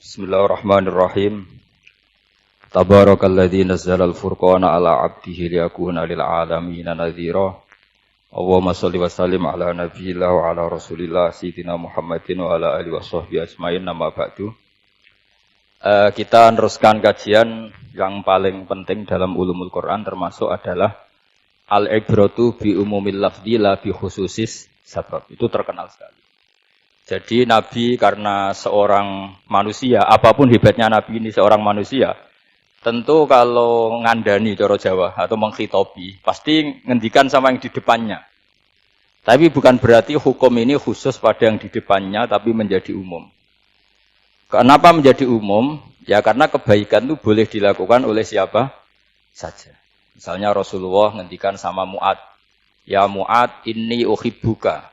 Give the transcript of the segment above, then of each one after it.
Bismillahirrahmanirrahim. Tabarakalladzi nazzalal furqana ala 'abdihi liyakuna lil 'alamin nadhira. Allahumma shalli wa sallim ala nabiyyillah wa ala rasulillah sayyidina Muhammadin wa ala alihi washabbihi ajmain. Nama ba'du. Kita meneruskan kajian yang paling penting dalam ulumul Quran termasuk adalah al-ibratu bi umumil lafzi la bi khususis sabab. Itu terkenal sekali. Jadi Nabi karena seorang manusia, apapun hebatnya Nabi ini seorang manusia, tentu kalau ngandani cara Jawa atau menghitobi, pasti ngendikan sama yang di depannya. Tapi bukan berarti hukum ini khusus pada yang di depannya, tapi menjadi umum. Kenapa menjadi umum? Ya karena kebaikan itu boleh dilakukan oleh siapa saja. Misalnya Rasulullah ngendikan sama Mu'ad, ya Mu'ad inni uhibbuka.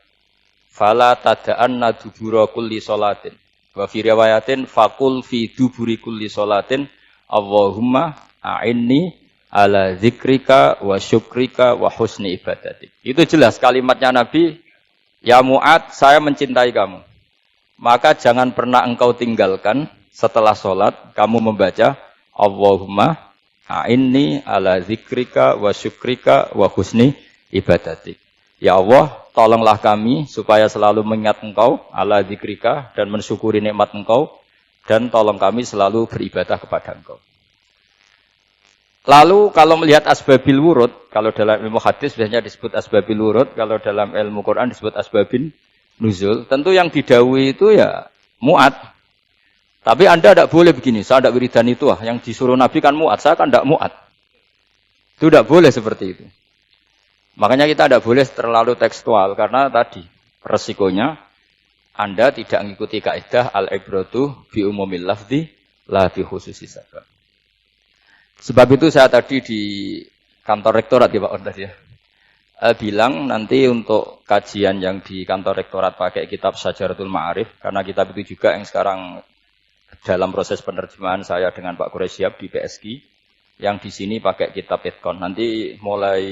Fala tada'anna dubura kulli sholatin. Wa fi riwayatin faqul fi duburi kulli sholatin Allahumma a'inni ala zikrika wa syukrika wa husni ibadatik. Itu jelas kalimatnya Nabi, ya Mu'ad, saya mencintai kamu. Maka jangan pernah engkau tinggalkan setelah sholat kamu membaca Allahumma a'inni ala zikrika wa syukrika wa husni ibadatik. Ya Allah, tolonglah kami supaya selalu mengingat Engkau ala dzikrika dan mensyukuri nikmat Engkau, dan tolong kami selalu beribadah kepada Engkau. Lalu kalau melihat asbabil wurud, kalau dalam ilmu hadis biasanya disebut asbabil wurud, kalau dalam ilmu Quran disebut asbabin nuzul, tentu yang didhawuhi itu ya Mu'ad. Tapi Anda tidak boleh begini, saya tidak wiridan itu, yang disuruh Nabi kan Mu'ad, saya kan tidak Mu'ad. Itu tidak boleh seperti itu. Makanya kita tidak boleh terlalu tekstual, karena tadi resikonya Anda tidak mengikuti kaidah al-ibratu bi umumil lafzi la bi khususi sabab. Sebab itu saya tadi di kantor rektorat ya Pak Ordas ya, bilang nanti untuk kajian yang di kantor rektorat pakai kitab Syajaratul Ma'arif, karena kitab itu juga yang sekarang dalam proses penerjemahan saya dengan Pak Quraisyab di PSG, yang di sini pakai kitab Itqan. Nanti mulai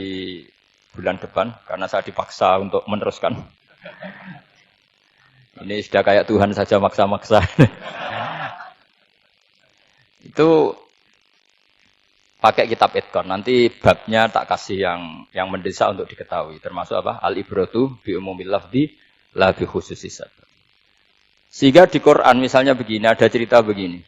bulan depan, karena saya dipaksa untuk meneruskan. Ini sudah kayak Tuhan saja maksa-maksa. Itu pakai kitab Itqan. Nanti babnya tak kasih yang mendesak untuk diketahui. Termasuk apa? Al-ibratu bi umumil lafzi la bi khususis sabab. Sehingga di Quran misalnya begini, ada cerita begini.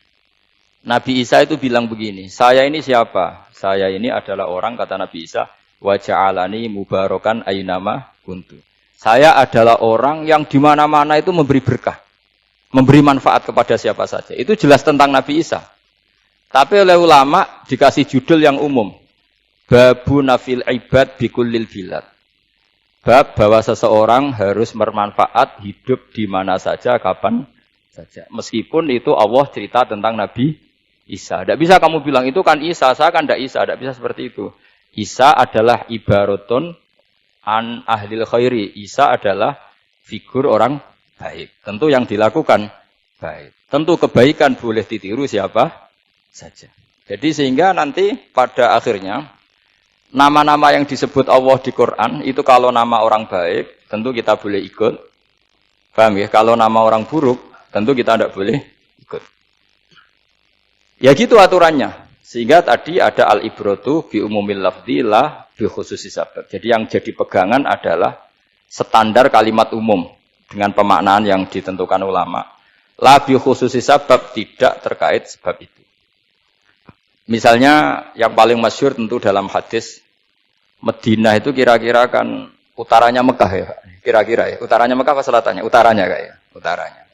Nabi Isa itu bilang begini, saya ini siapa? Saya ini adalah orang, kata Nabi Isa, wa ja'alani mubarakan aynama kuntu. Saya adalah orang yang di mana-mana itu memberi berkah, memberi manfaat kepada siapa saja. Itu jelas tentang Nabi Isa. Tapi oleh ulama dikasih judul yang umum. Babu nafil ibad bikullil bilad. Bab bahwa seseorang harus bermanfaat hidup di mana saja, kapan saja. Meskipun itu Allah cerita tentang Nabi Isa. Tidak bisa kamu bilang itu kan Isa, saya kan tidak Isa. Tidak bisa seperti itu. Isa adalah ibaratun an ahlil khairi. Isa adalah figur orang baik. Tentu yang dilakukan baik. Tentu kebaikan boleh ditiru siapa saja. Jadi sehingga nanti pada akhirnya nama-nama yang disebut Allah di Quran itu kalau nama orang baik tentu kita boleh ikut. Paham ya? Kalau nama orang buruk tentu kita tidak boleh ikut. Ya gitu aturannya. Sehingga tadi ada al-ibratu bi umumil lafzi la bi khususi sabab. Jadi yang jadi pegangan adalah standar kalimat umum dengan pemaknaan yang ditentukan ulama. La bi khususi sabab, tidak terkait sebab itu. Misalnya yang paling masyhur tentu dalam hadis Madinah itu kira-kira kan utaranya Mekah ya, kira-kira ya. Utaranya Mekah apa selatannya? Utaranya kayak, utaranya.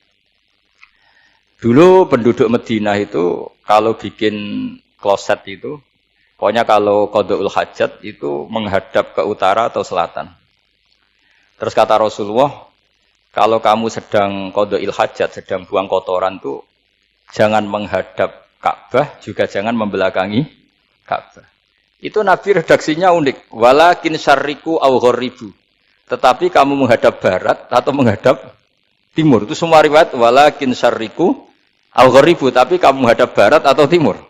Dulu penduduk Madinah itu kalau bikin kloset itu, pokoknya kalau qada'ul hajat itu menghadap ke utara atau selatan. Terus kata Rasulullah, kalau kamu sedang qada'ul hajat, sedang buang kotoran itu, jangan menghadap Ka'bah, juga jangan membelakangi Ka'bah. Itu Nabi redaksinya unik. Walakin syarriku aw gharibu. Tetapi kamu menghadap barat atau menghadap timur. Itu semua riwayat walakin syarriku aw gharibu, tapi kamu menghadap barat atau timur.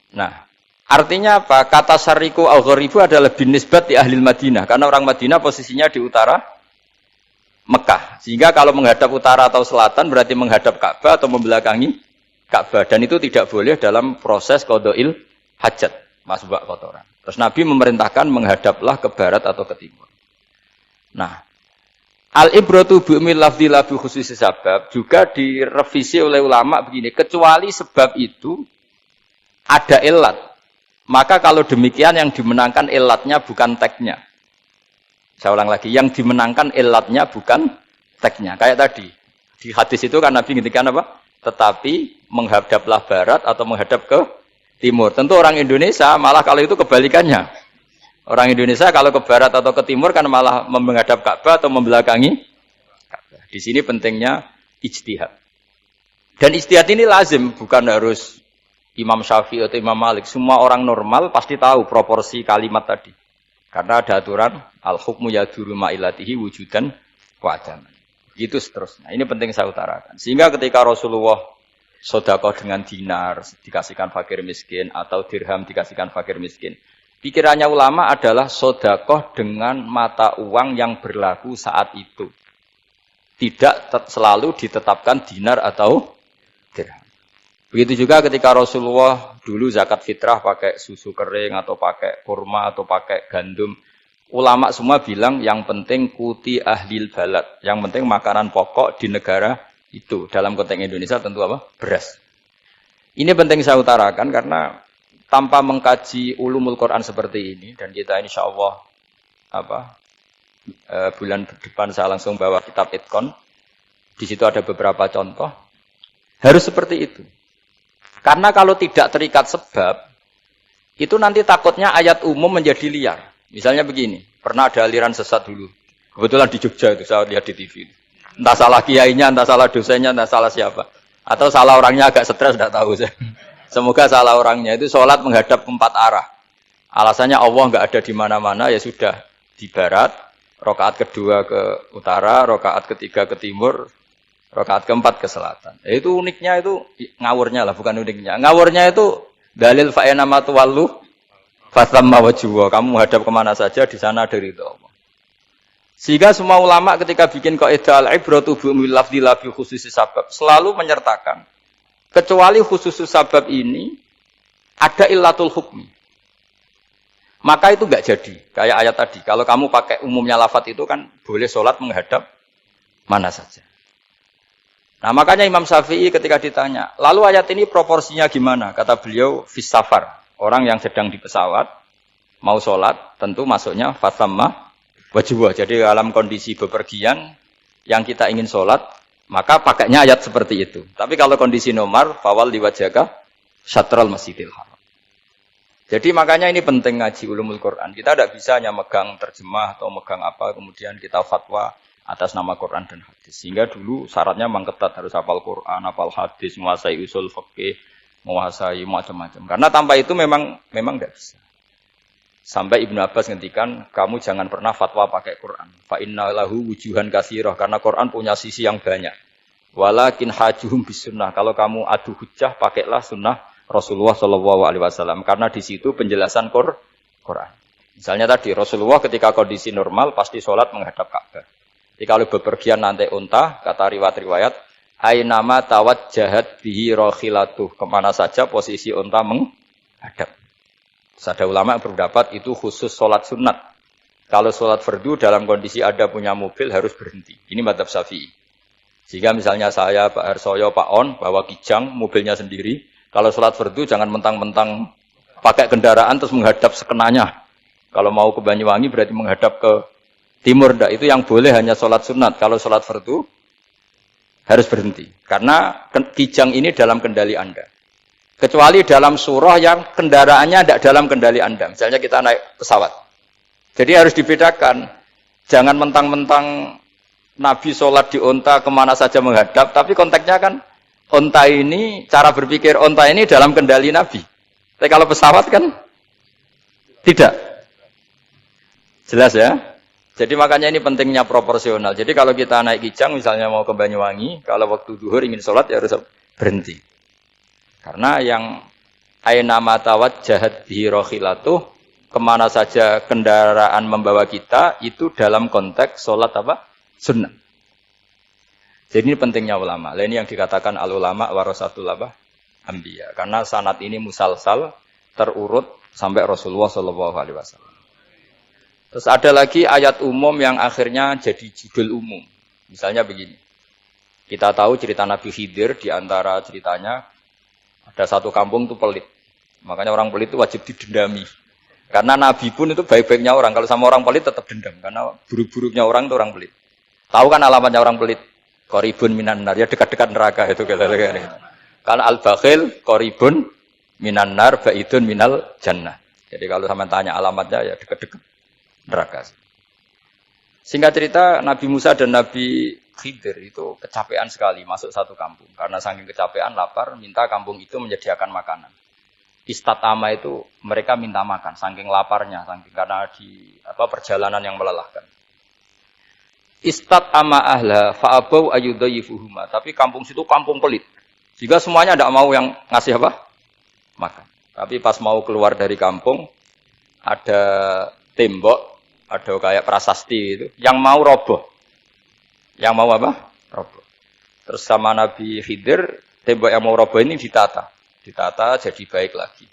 Nah, artinya apa? Kata syariku al-gharibu adalah binisbat di ahli Madinah. Karena orang Madinah posisinya di utara Mekah. Sehingga kalau menghadap utara atau selatan berarti menghadap Ka'bah atau membelakangi Ka'bah. Dan itu tidak boleh dalam proses qada'il hajat, masbak kotoran. Terus Nabi memerintahkan menghadaplah ke barat atau ke timur. Nah, al-ibratu bi'umil lafzi la bi khususi sabab juga direvisi oleh ulama begini, kecuali sebab itu ada ilat. Maka kalau demikian yang dimenangkan ilatnya bukan teknya. Saya ulang lagi, yang dimenangkan ilatnya bukan teknya. Kayak tadi, di hadis itu kan Nabi ngintikan apa? Tetapi menghadaplah barat atau menghadap ke timur. Tentu orang Indonesia malah kalau itu kebalikannya. Orang Indonesia kalau ke barat atau ke timur kan malah menghadap Ka'bah atau membelakangi Ka'bah. Di sini pentingnya ijtihad. Dan ijtihad ini lazim, bukan harus Imam Syafi'i atau Imam Malik. Semua orang normal pasti tahu proporsi kalimat tadi. Karena ada aturan al-hukmu yaduru ma'ilatihi wujudan wa adaman. Begitu seterusnya. Ini penting saya utarakan. Sehingga ketika Rasulullah sedekah dengan dinar dikasihkan fakir miskin atau dirham dikasihkan fakir miskin, pikirannya ulama adalah sedekah dengan mata uang yang berlaku saat itu. Tidak selalu ditetapkan dinar atau dirham. Begitu juga ketika Rasulullah dulu zakat fitrah pakai susu kering atau pakai kurma atau pakai gandum. Ulama semua bilang yang penting kuti ahlil balad. Yang penting makanan pokok di negara itu. Dalam konteks Indonesia tentu apa? Beras. Ini penting saya utarakan karena tanpa mengkaji ulumul Quran seperti ini. Dan kita insya Allah bulan depan saya langsung bawa kitab Itkon. Di situ ada beberapa contoh. Harus seperti itu. Karena kalau tidak terikat sebab, itu nanti takutnya ayat umum menjadi liar. Misalnya begini, pernah ada aliran sesat dulu. Kebetulan di Jogja itu, saya lihat di TV. Entah salah kiainya, entah salah dosennya, entah salah siapa. Atau salah orangnya agak stres, tidak tahu saya. Semoga salah orangnya itu sholat menghadap ke 4 arah. Alasannya Allah nggak ada di mana-mana, ya sudah di barat, rakaat kedua ke utara, rakaat ketiga ke timur, rakaat keempat ke selatan. Itu uniknya itu ngawurnya lah, bukan uniknya. Ngawurnya itu dalil fa'ina matu wallu fasamma wajhuwa. Kamu menghadap kemana saja di sana ada ridha Allah. Sehingga semua ulama ketika bikin kaidah al-ibratu bi'umil lafzi la bi khususi sabab selalu menyertakan kecuali khusus sabab ini ada illatul hukmi. Maka itu enggak jadi. Kayak ayat tadi, kalau kamu pakai umumnya lafaz itu kan boleh sholat menghadap mana saja. Nah makanya Imam Syafi'i ketika ditanya, lalu ayat ini proporsinya gimana? Kata beliau, fis safar. Orang yang sedang di pesawat, mau sholat, tentu masuknya fasamma wajibah. Jadi dalam kondisi bepergian, yang kita ingin sholat, maka pakainya ayat seperti itu. Tapi kalau kondisi nomor, fawal liwajaka syatral masjidil haram. Jadi makanya ini penting ngaji ulumul Quran. Kita tidak bisa hanya megang terjemah atau megang apa, kemudian kita fatwa atas nama Quran dan hadis. Sehingga dulu syaratnya memang ketat, harus hafal Quran, hafal hadis, menguasai usul fikih, menguasai macam-macam. Karena tanpa itu memang tidak bisa. Sampai Ibnu Abbas ngendikan, kamu jangan pernah fatwa pakai Quran. Fa inna lahu wujuhan katsirah, karena Quran punya sisi yang banyak. Walakin hajuhum bisunnah. Kalau kamu adu hujjah, pakailah sunnah Rasulullah sallallahu alaihi wasallam, karena di situ penjelasan Quran. Misalnya tadi Rasulullah ketika kondisi normal pasti sholat menghadap Ka'bah. Jadi kalau bepergian nanti unta, kata riwayat-riwayat, ainama tawajjahat bihi rakhilatuh, kemana saja posisi unta menghadap. Ada ulama yang berpendapat itu khusus sholat sunat. Kalau sholat fardu dalam kondisi ada punya mobil harus berhenti. Ini madzhab Syafi'i. Sehingga misalnya saya, Pak Harsoyo, Pak On, bawa kijang, mobilnya sendiri. Kalau sholat fardu jangan mentang-mentang pakai kendaraan terus menghadap sekenanya. Kalau mau ke Banyuwangi berarti menghadap ke timur, itu yang boleh hanya sholat sunat. Kalau sholat fardu harus berhenti. Karena kijang ini dalam kendali Anda. Kecuali dalam surah yang kendaraannya tidak dalam kendali Anda. Misalnya kita naik pesawat. Jadi harus dibedakan. Jangan mentang-mentang Nabi sholat di unta kemana saja menghadap. Tapi konteksnya kan unta ini, cara berpikir unta ini dalam kendali Nabi. Tapi kalau pesawat kan tidak. Jelas ya? Jadi makanya ini pentingnya proporsional. Jadi kalau kita naik kijang misalnya mau ke Banyuwangi, kalau waktu duhur ingin sholat ya harus berhenti. Karena yang aina matawat jahat bihi rakhilatuh, kemana saja kendaraan membawa kita itu dalam konteks sholat apa? Sunnah. Jadi ini pentingnya ulama. Ini yang dikatakan al-ulama warasatul anbiya. Karena sanad ini musalsal terurut sampai Rasulullah SAW. Terus ada lagi ayat umum yang akhirnya jadi judul umum. Misalnya begini. Kita tahu cerita Nabi Khidir, di antara ceritanya ada satu kampung itu pelit. Makanya orang pelit itu wajib didendami. Karena Nabi pun itu baik-baiknya orang. Kalau sama orang pelit tetap dendam. Karena buruk-buruknya orang itu orang pelit. Tahu kan alamatnya orang pelit? Qoribun minan nar, ya dekat-dekat neraka itu kata-kata. Karena al-bakhil qoribun minan nar, ba'idun minal jannah. Jadi kalau sama tanya alamatnya ya dekat-dekat neraka. Singkat cerita Nabi Musa dan Nabi Khidir itu kecapean sekali masuk satu kampung. Karena saking kecapean lapar minta kampung itu menyediakan makanan. Istatama itu mereka minta makan saking laparnya, saking karena di perjalanan yang melelahkan. Istat ama ahla fa'abau ayyudayyifuhuma. Tapi kampung situ kampung pelit. Sehingga semuanya tidak mau yang ngasih apa? Makan. Tapi pas mau keluar dari kampung, ada tembok, ada kayak prasasti itu, yang mau roboh. Yang mau apa? Roboh. Terus sama Nabi Khidir, tembok yang mau roboh ini ditata. Ditata jadi baik lagi.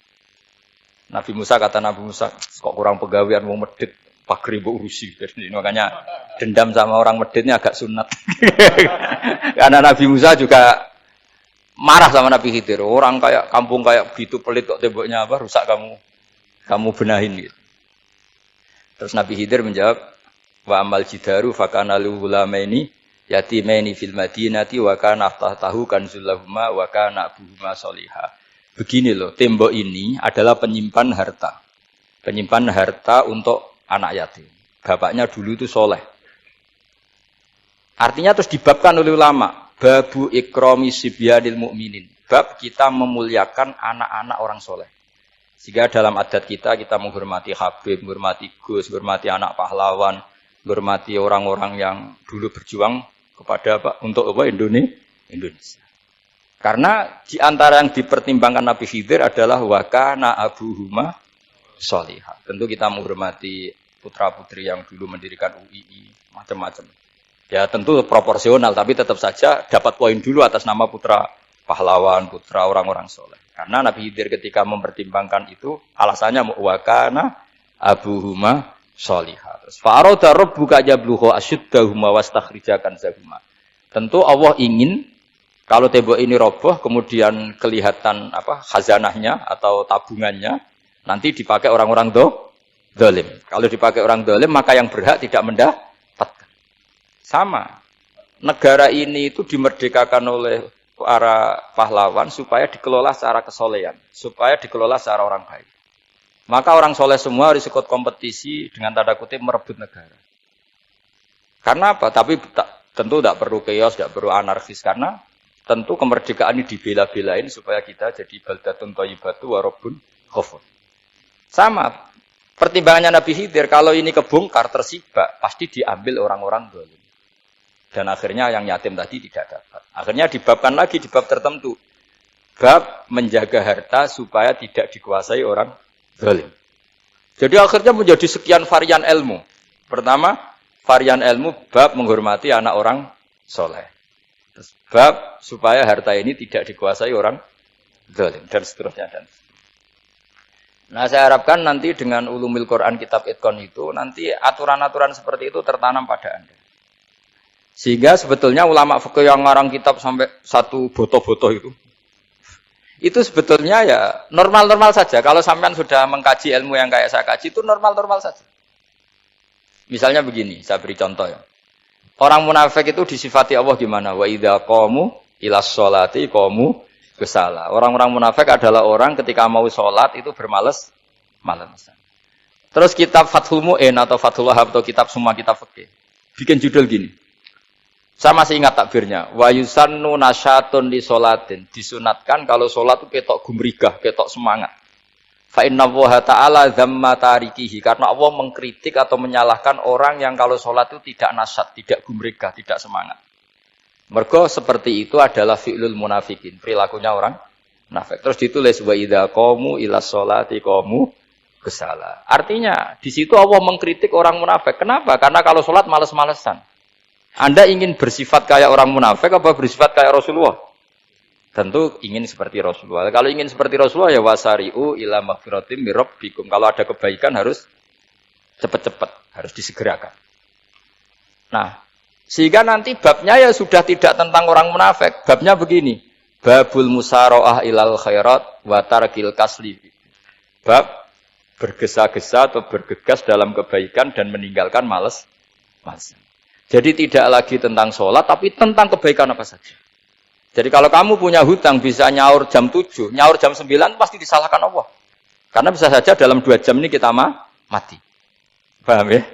Nabi Musa kata Nabi Musa, kok kurang pegawaian mau medit. Pagri bu urusi, jadi makanya dendam sama orang meditnya agak sunat. Karena Nabi Musa juga marah sama Nabi Khidir. Orang kayak kampung kayak begitu pelit kok temboknya apa rusak kamu benahin gitu. Terus Nabi Khidir menjawab, wa amal jidaru fakana lulamaini yatimaini fil madinati wa kana tahtahu kanzul lahuma wa kana abuhuma sholiha. Begini loh, tembok ini adalah penyimpan harta. Penyimpan harta untuk anak yatim. Bapaknya dulu itu soleh. Artinya terus dibabkan oleh ulama. Babu ikrami sibyanil mu'minin. Bab kita memuliakan anak-anak orang soleh. Sehingga dalam adat kita menghormati Habib, menghormati Gus, menghormati anak pahlawan, menghormati orang-orang yang dulu berjuang kepada untuk Indonesia. Karena di antara yang dipertimbangkan Nabi Khidir adalah wakana abuhuma sholihah. Tentu kita menghormati putra-putri yang dulu mendirikan UII, macam-macam. Ya tentu proporsional, tapi tetap saja dapat poin dulu atas nama putra pahlawan, putra orang-orang soleh. Karena Nabi Khidir ketika mempertimbangkan itu, alasannya wakana abuhuma sholihah. Fa'aroda rabbuka yablugha ashuddahuma wastakhrijakan zahuma. Tentu Allah ingin kalau tembok ini roboh, kemudian kelihatan khazanahnya atau tabungannya, nanti dipakai orang-orang dolim. Kalau dipakai orang dolim, maka yang berhak tidak mendapatkan. Sama. Negara ini itu dimerdekakan oleh para pahlawan supaya dikelola secara kesolehan. Supaya dikelola secara orang baik. Maka orang soleh semua harus ikut kompetisi dengan tanda kutip merebut negara. Karena apa? Tapi tentu tidak perlu chaos, tidak perlu anarkis. Karena tentu kemerdekaan ini dibela-belain supaya kita jadi baldatun thayyibatu wa rabbun ghafur. Sama. Pertimbangannya Nabi Khidir, kalau ini kebongkar, tersibak, pasti diambil orang-orang dolim. Dan akhirnya yang yatim tadi tidak dapat. Akhirnya dibabkan lagi di bab tertentu. Bab menjaga harta supaya tidak dikuasai orang dolim. Jadi akhirnya menjadi sekian varian ilmu. Pertama, varian ilmu bab menghormati anak orang soleh. Terus bab supaya harta ini tidak dikuasai orang dolim. Dan seterusnya. Nah saya harapkan nanti dengan ulumil Quran kitab Itqan itu, nanti aturan-aturan seperti itu tertanam pada Anda. Sehingga sebetulnya ulama fikih yang ngarang kitab sampai satu boto-boto itu sebetulnya ya normal-normal saja. Kalau sampean sudah mengkaji ilmu yang kayak saya kaji, itu normal-normal saja. Misalnya begini, saya beri contoh ya. Orang munafik itu disifati Allah gimana? Wa idza qamu ilas sholati qamu kusala. Orang-orang munafik adalah orang ketika mau sholat itu bermalas-malasan. Terus kitab Fathul Mu'in atau Fathul Wahab atau kitab semua kitab fikih bikin judul gini. Saya masih ingat takbirnya. Wa yusannu nasyatun li sholatin. Disunatkan kalau sholat itu ketok gumrigah, ketok semangat. Fa inna Allaha ta'ala dzamma tarikihi. Karena Allah mengkritik atau menyalahkan orang yang kalau sholat itu tidak nasyat, tidak gumrigah, tidak semangat. Mergo seperti itu adalah fi'lul munafikin, perilakunya orang munafik. Terus ditulis wa idza qamu ilas sholati qamu kusala. Artinya di situ Allah mengkritik orang munafik. Kenapa? Karena kalau sholat males-malesan. Anda ingin bersifat kayak orang munafik apa bersifat kayak Rasulullah? Tentu ingin seperti Rasulullah. Kalau ingin seperti Rasulullah ya wasari'u ila maghfiratim mir rabbikum. Kalau ada kebaikan harus cepat-cepat, harus disegerakan. Nah, sehingga nanti babnya ya sudah tidak tentang orang munafik. Babnya begini. Babul musara'ah ilal khairat wa tarkil kasli. Bab bergesa-gesa atau bergegas dalam kebaikan dan meninggalkan malas. Jadi tidak lagi tentang sholat, tapi tentang kebaikan apa saja. Jadi kalau kamu punya hutang bisa nyaur jam 7, nyaur jam 9 pasti disalahkan Allah. Karena bisa saja dalam 2 jam ini kita mati. Paham ya?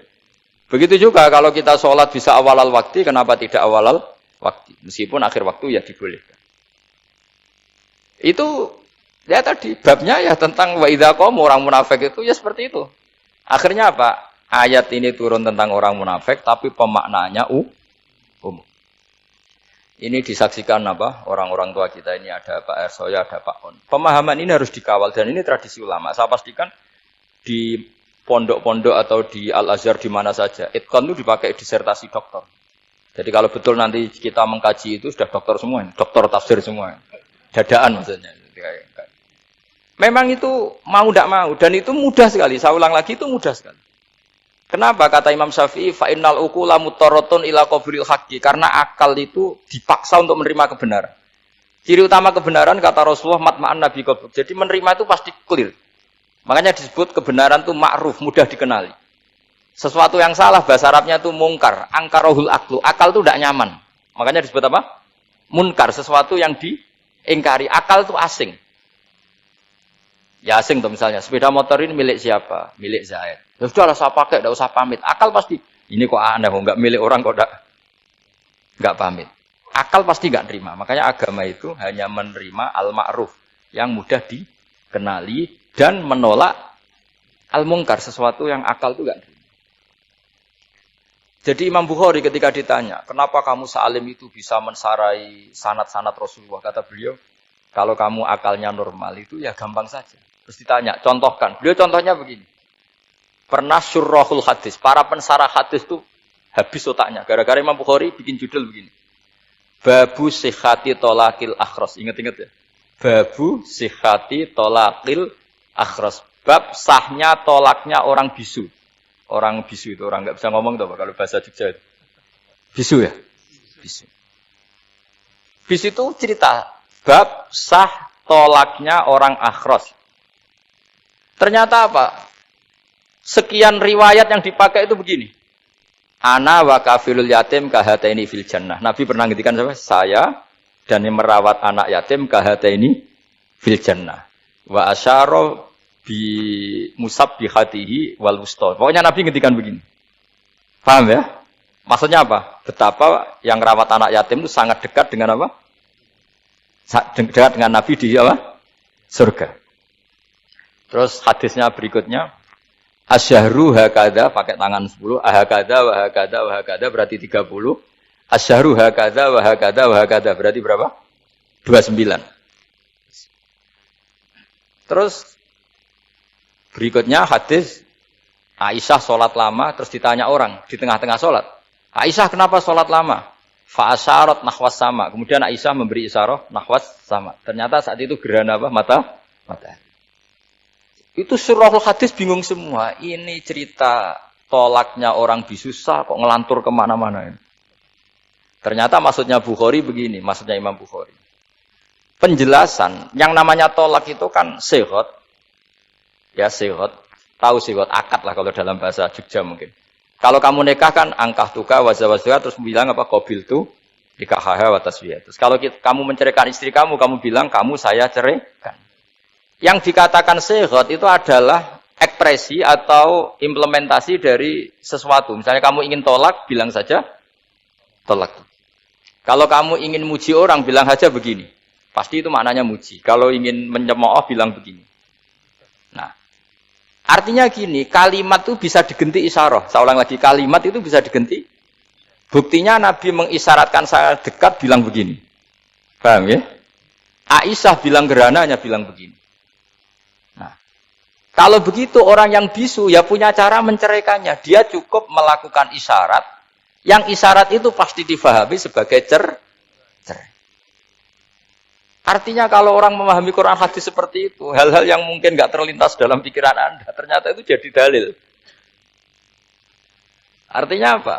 Begitu juga kalau kita sholat bisa awal waktu, kenapa tidak awal waktu? Meskipun akhir waktu ya dibolehkan. Itu ya tadi babnya ya tentang wa idza qamu orang munafik itu ya seperti itu. Akhirnya apa? Ayat ini turun tentang orang munafik tapi pemaknaannya umum. Ini disaksikan apa? Orang-orang tua kita ini ada Pak Ersoya, ada Pak On. Pemahaman ini harus dikawal dan ini tradisi ulama. Saya pastikan di pondok-pondok atau di Al-Azhar di mana saja, itqan itu dipakai disertasi doktor. Jadi kalau betul nanti kita mengkaji itu sudah doktor semua, doktor tafsir semua. Dadaan maksudnya. Memang itu mau tidak mau dan itu mudah sekali. Saya ulang lagi itu mudah sekali. Kenapa kata Imam Syafi'i fa innal uqula mutarratun ila qabril haqqi, karena akal itu dipaksa untuk menerima kebenaran. Ciri utama kebenaran kata Rasulullah matma'an nabi qabr. Jadi menerima itu pasti clear. Makanya disebut kebenaran itu ma'ruf, mudah dikenali. Sesuatu yang salah bahasa Arabnya itu mungkar, angkarohul aklu. Akal itu tidak nyaman. Makanya disebut apa? Munkar, sesuatu yang diingkari. Akal itu asing. Ya asing tuh misalnya, sepeda motor ini milik siapa? Milik Zaid. Ya sudah lah saya pakai, tidak usah pamit. Akal pasti, ini kok aneh, nggak milik orang kok nggak pamit. Akal pasti nggak terima. Makanya agama itu hanya menerima al-ma'ruf yang mudah dikenali dan menolak al-mungkar, sesuatu yang akal itu nggak terima. Jadi Imam Bukhari ketika ditanya, kenapa kamu salim itu bisa mensarai sanad-sanad Rasulullah? Kata beliau, kalau kamu akalnya normal itu ya gampang saja. Terus ditanya, contohkan. Beliau contohnya begini. Pernah syurrahul hadis, para pensarah hadis itu habis otaknya. Gara-gara Imam Bukhari bikin judul begini. Babu sihhati tolakil akhros. Ingat-ingat ya. Babu sihhati tolakil akhros. Bab sahnya tolaknya orang bisu. Orang bisu itu orang nggak bisa ngomong tuh kalau bahasa Jogja itu. Bisu ya? Bisu. Bisu itu cerita bab sah tolaknya orang akhros. Ternyata apa? Sekian riwayat yang dipakai itu begini. Ana wa kafilul yatim kahataini fil jannah. Nabi pernah ngendikan sama saya dan yang merawat anak yatim kahataini fil jannah. Wa asyara bi musabbihatihi wal wusta. Pokoknya Nabi ngendikan begini. Paham ya? Maksudnya apa? Betapa yang merawat anak yatim itu sangat dekat dengan apa? Dekat dengan Nabi di apa? Surga. Terus hadisnya berikutnya, asyahru hakada pakai tangan 10, ahakada wa hakada wa hakada berarti 30. Asyahru hakada wa hakada wa hakada berarti berapa? 29. Terus berikutnya hadis Aisyah sholat lama terus ditanya orang di tengah-tengah sholat. Aisyah kenapa sholat lama? Fa asyarat nahwas sama. Kemudian Aisyah memberi isyarah nahwas sama. Ternyata saat itu gerhana apa? Matahari. Itu surahul hadis bingung semua. Ini cerita tolaknya orang bisusah kok ngelantur kemana-mana. Ternyata maksudnya Bukhari begini, maksudnya Imam Bukhari. Penjelasan, yang namanya tolak itu kan sihot. Ya sihot, tahu sihot, akad lah kalau dalam bahasa Jogja mungkin. Kalau kamu nikah kan angkah tuka, wazah terus bilang apa? Qabil tu, nikahaha wa taswiyah. Terus kalau kamu menceraikan istri kamu bilang kamu saya ceraikan. Yang dikatakan sihot itu adalah ekspresi atau implementasi dari sesuatu. Misalnya kamu ingin tolak, bilang saja tolak. Kalau kamu ingin muji orang, bilang saja begini. Pasti itu maknanya muji. Kalau ingin menyemooh, bilang begini. Nah, artinya gini, kalimat itu bisa diganti isyarah. Saya ulang lagi, kalimat itu bisa diganti. Buktinya Nabi mengisyaratkan saya dekat, bilang begini. Paham ya? Aisyah bilang gerhana, hanya bilang begini. Kalau begitu orang yang bisu ya punya cara menceraikannya. Dia cukup melakukan isyarat Yang isyarat itu pasti difahami sebagai cerai. Artinya kalau orang memahami Quran hadis seperti itu, hal-hal yang mungkin nggak terlintas dalam pikiran Anda, ternyata itu jadi dalil. Artinya apa?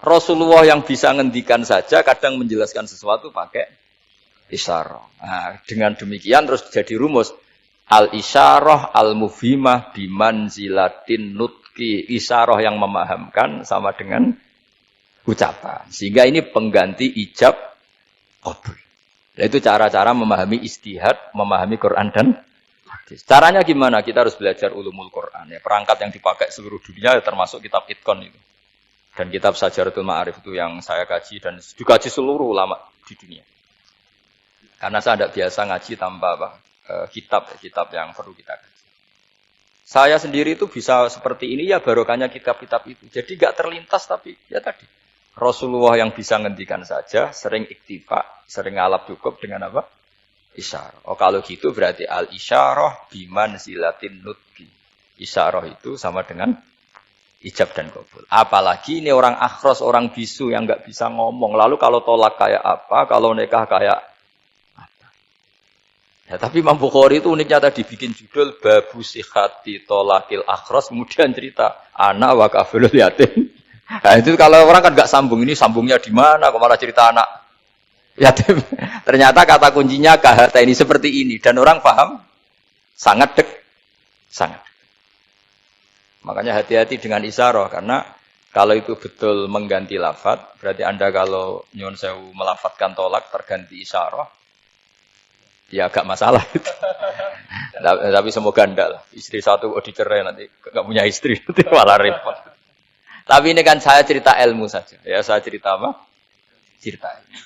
Rasulullah yang bisa ngendikan saja kadang menjelaskan sesuatu pakai isyarah. Nah, dengan demikian terus jadi rumus al-isyarah al-mufhimah bimanzilatin nutqi. Isyarah yang memahamkan sama dengan ucapan. Sehingga ini pengganti ijab qabul. Itu cara-cara memahami istihad, memahami Quran dan hadis. Caranya gimana? Kita harus belajar ulumul Quran. Ya, perangkat yang dipakai seluruh dunia termasuk kitab Itqan itu. Dan kitab Sajaratul Ma'arif itu yang saya kaji dan dikaji seluruh ulama di dunia. Karena saya tidak biasa ngaji tanpa kitab yang perlu kita kaji. Saya sendiri itu bisa seperti ini ya barokahnya kitab-kitab itu. Jadi gak terlintas tapi ya tadi. Rasulullah yang bisa ngendikan saja, sering iktifa, sering ngalap cukup dengan apa? Isyarah. Oh kalau gitu berarti al-isyarah bimanzilatin nutqi. Isyarah itu sama dengan ijab dan qabul. Apalagi ini orang akhros, orang bisu yang nggak bisa ngomong. Lalu kalau tolak kayak apa, kalau nikah kayak apa. Ya, tapi Imam Bukhari itu uniknya tadi bikin judul Babu Sihati Tolakil Akhros, kemudian cerita anak wa kafilul yatim. Nah itu kalau orang kan nggak sambung, ini sambungnya di mana? Kok malah cerita anak yatim? Ternyata kata kuncinya kahata ini seperti ini dan orang paham sangat sangat. Makanya hati-hati dengan isyarah karena kalau itu betul mengganti lafaz, berarti Anda kalau nyun sewu melafatkan tolak terganti isyarah, ya agak masalah itu. Tapi semoga enggak lah. Istri satu dicerai nanti nggak punya istri nanti malah repot. Tapi ini kan saya cerita ilmu saja. Ya saya cerita apa? Cerita ilmu.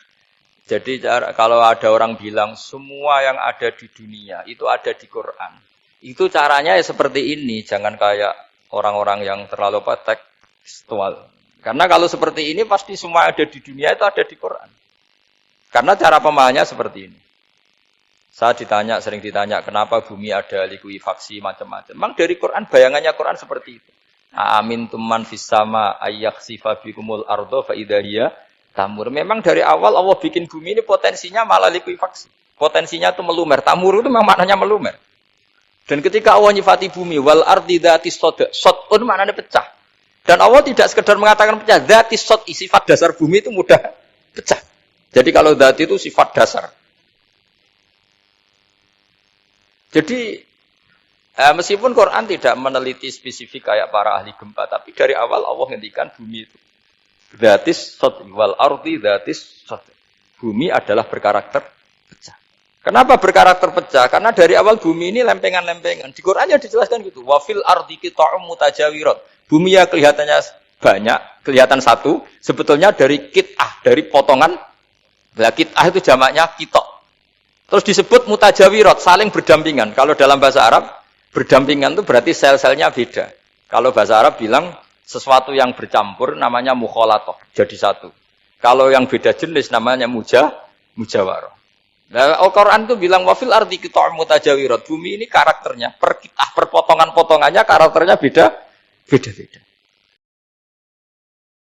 Jadi kalau ada orang bilang semua yang ada di dunia itu ada di Quran. Itu caranya ya seperti ini. Jangan kayak orang-orang yang terlalu tekstual. Karena kalau seperti ini pasti semua ada di dunia itu ada di Quran. Karena cara pemahamannya seperti ini. Saya sering ditanya kenapa bumi ada likuifaksi macam-macam. Memang dari Quran bayangannya Quran seperti itu. Amin tuman fis sama ayyakhsifa bikumul ardo fa idahiyya tamur. Memang dari awal Allah bikin bumi ini potensinya malah likuifaksi. Potensinya itu melumer. Tamur itu memang maknanya melumer. Dan ketika Allah nyifati bumi wal ardi dzatis sod, sodun maknanya pecah. Dan Allah tidak sekedar mengatakan pecah, dzatis sod, sifat dasar bumi itu mudah pecah. Jadi kalau dzat itu sifat dasar. Jadi meskipun Quran tidak meneliti spesifik kayak para ahli gempa, tapi dari awal Allah ngendikan bumi itu dzatis sod wal ardi dzatis sod. Bumi adalah berkarakter pecah. Kenapa berkarakter pecah? Karena dari awal bumi ini lempengan-lempengan. Di Qurannya dijelaskan gitu. Wa fil ardi qita'um mutajawirat. Bumi ya kelihatannya banyak, kelihatan satu, sebetulnya dari qit'ah, dari potongan. Lah qit'ah itu jamaknya qita'. Terus disebut mutajawirat, saling berdampingan. Kalau dalam bahasa Arab berdampingan itu berarti sel-selnya beda. Kalau bahasa Arab bilang sesuatu yang bercampur namanya mukhalatoh, jadi satu. Kalau yang beda jenis namanya mujawarah. Nah, Al-Quran itu bilang wafil ardi qita'um mutajawirat. Bumi ini karakternya per potongan-potongannya karakternya beda-beda.